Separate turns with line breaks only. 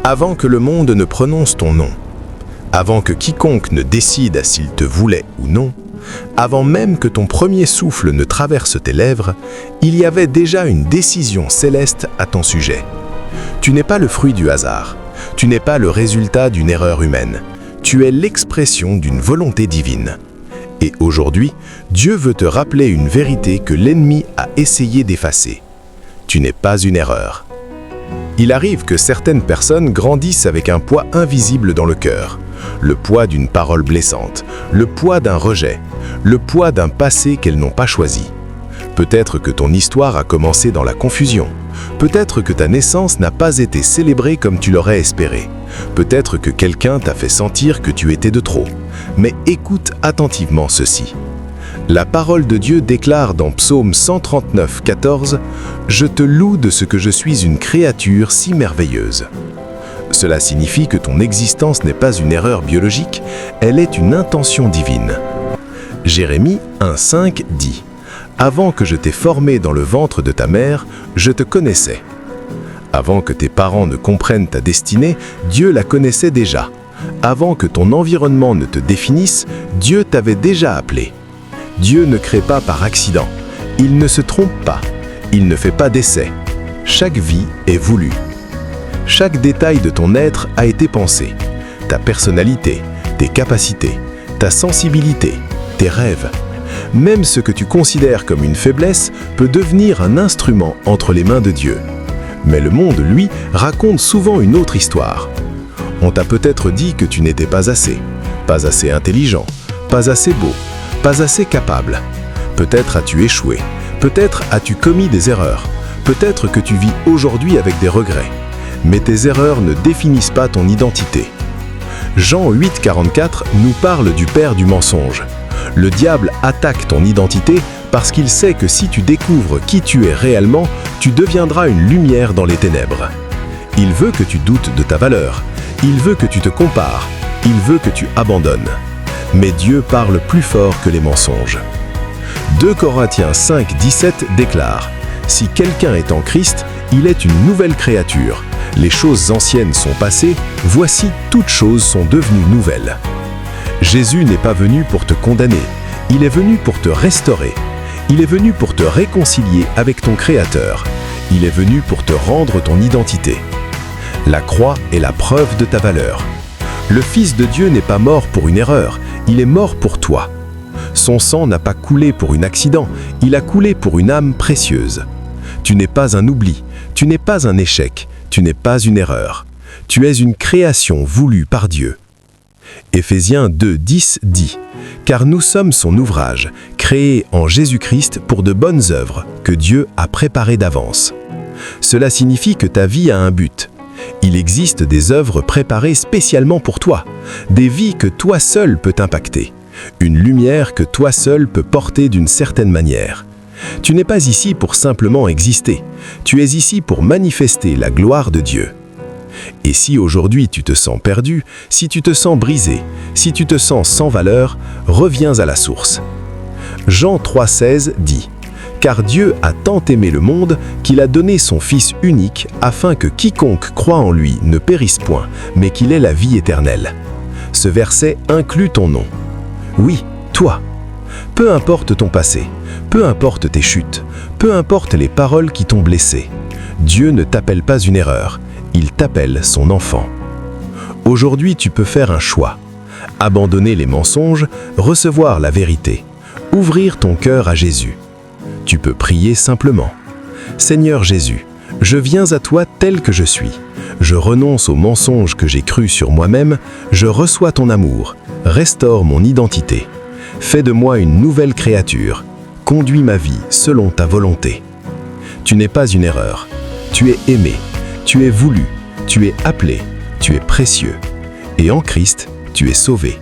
Avant que le monde ne prononce ton nom, avant que quiconque ne décide s'il te voulait ou non, avant même que ton premier souffle ne traverse tes lèvres, il y avait déjà une décision céleste à ton sujet. Tu n'es pas le fruit du hasard, tu n'es pas le résultat d'une erreur humaine, tu es l'expression d'une volonté divine. Et aujourd'hui, Dieu veut te rappeler une vérité que l'ennemi a essayé d'effacer. Tu n'es pas une erreur. Il arrive que certaines personnes grandissent avec un poids invisible dans le cœur, le poids d'une parole blessante, le poids d'un rejet, le poids d'un passé qu'elles n'ont pas choisi. Peut-être que ton histoire a commencé dans la confusion. Peut-être que ta naissance n'a pas été célébrée comme tu l'aurais espéré. Peut-être que quelqu'un t'a fait sentir que tu étais de trop. Mais écoute attentivement ceci. La parole de Dieu déclare dans Psaume 139, 14 « Je te loue de ce que je suis une créature si merveilleuse ». Cela signifie que ton existence n'est pas une erreur biologique, elle est une intention divine. Jérémie 1,5 dit « Avant que je t'ai formé dans le ventre de ta mère, je te connaissais. » Avant que tes parents ne comprennent ta destinée, Dieu la connaissait déjà. Avant que ton environnement ne te définisse, Dieu t'avait déjà appelé. Dieu ne crée pas par accident. Il ne se trompe pas. Il ne fait pas d'essai. Chaque vie est voulue. Chaque détail de ton être a été pensé. Ta personnalité, tes capacités, ta sensibilité, tes rêves. Même ce que tu considères comme une faiblesse peut devenir un instrument entre les mains de Dieu. Mais le monde, lui, raconte souvent une autre histoire. On t'a peut-être dit que tu n'étais pas assez intelligent, pas assez beau, pas assez capable. Peut-être as-tu échoué, peut-être as-tu commis des erreurs, peut-être que tu vis aujourd'hui avec des regrets. Mais tes erreurs ne définissent pas ton identité. Jean 8, 44 nous parle du père du mensonge. Le diable attaque ton identité parce qu'il sait que si tu découvres qui tu es réellement, tu deviendras une lumière dans les ténèbres. Il veut que tu doutes de ta valeur. Il veut que tu te compares. Il veut que tu abandonnes. Mais Dieu parle plus fort que les mensonges. 2 Corinthiens 5, 17 déclare « Si quelqu'un est en Christ, il est une nouvelle créature. Les choses anciennes sont passées, voici toutes choses sont devenues nouvelles. » Jésus n'est pas venu pour te condamner, il est venu pour te restaurer. Il est venu pour te réconcilier avec ton Créateur. Il est venu pour te rendre ton identité. La croix est la preuve de ta valeur. Le Fils de Dieu n'est pas mort pour une erreur, il est mort pour toi. Son sang n'a pas coulé pour un accident, il a coulé pour une âme précieuse. Tu n'es pas un oubli, tu n'es pas un échec, tu n'es pas une erreur. Tu es une création voulue par Dieu. Éphésiens 2, 10 dit « Car nous sommes son ouvrage, créé en Jésus-Christ pour de bonnes œuvres que Dieu a préparées d'avance. » Cela signifie que ta vie a un but. Il existe des œuvres préparées spécialement pour toi, des vies que toi seul peux impacter, une lumière que toi seul peux porter d'une certaine manière. Tu n'es pas ici pour simplement exister, tu es ici pour manifester la gloire de Dieu. Et si aujourd'hui tu te sens perdu, si tu te sens brisé, si tu te sens sans valeur, reviens à la source. Jean 3,16 dit « Car Dieu a tant aimé le monde qu'il a donné son Fils unique afin que quiconque croit en lui ne périsse point, mais qu'il ait la vie éternelle. » Ce verset inclut ton nom. Oui, toi. Peu importe ton passé, peu importe tes chutes, peu importe les paroles qui t'ont blessé, Dieu ne t'appelle pas une erreur. Il t'appelle son enfant. Aujourd'hui, tu peux faire un choix. Abandonner les mensonges, recevoir la vérité, ouvrir ton cœur à Jésus. Tu peux prier simplement. Seigneur Jésus, je viens à toi tel que je suis. Je renonce aux mensonges que j'ai crus sur moi-même. Je reçois ton amour. Restaure mon identité. Fais de moi une nouvelle créature. Conduis ma vie selon ta volonté. Tu n'es pas une erreur. Tu es aimé. Tu es voulu, tu es appelé, tu es précieux. Et en Christ, tu es sauvé.